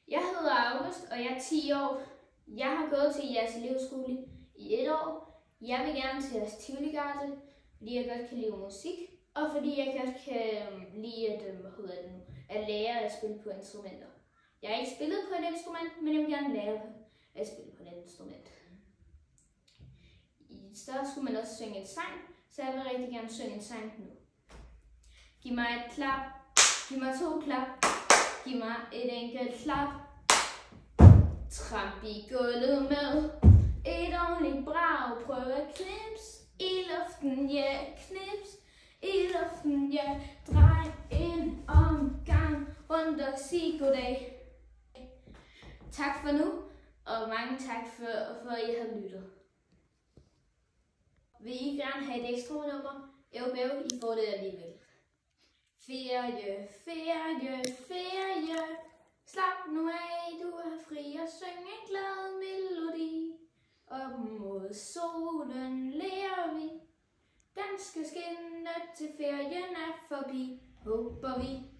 Jeg hedder August, og jeg er 10 år. Jeg har gået til jeres elevskole i 1 år. Jeg vil gerne til jeres Tivoli-garde, fordi jeg godt kan lide musik, og fordi jeg godt kan lide at lære at spille på instrumenter. Jeg har ikke spillet på et instrument, men jeg vil gerne lære at spille på et instrument. Så skulle man også synge en sang, så jeg vil rigtig gerne synge en sang nu. Giv mig et klap, giv mig 2 klap, giv mig et enkelt klap. Tramp i gulvet med et ordentligt brag. Prøv at knips i luften, ja, knips i luften, ja. Drej en omgang rundt og sig goddag. Tak for nu, og mange tak for at I har lyttet. Vil I gerne have et ekstra nummer? Jo, I får det alligevel. Ferie, ferie, ferie. Slap nu af, du er fri og syng en glad melodi. Op mod solen lærer vi. Den skal skinne til ferien er forbi, håber vi.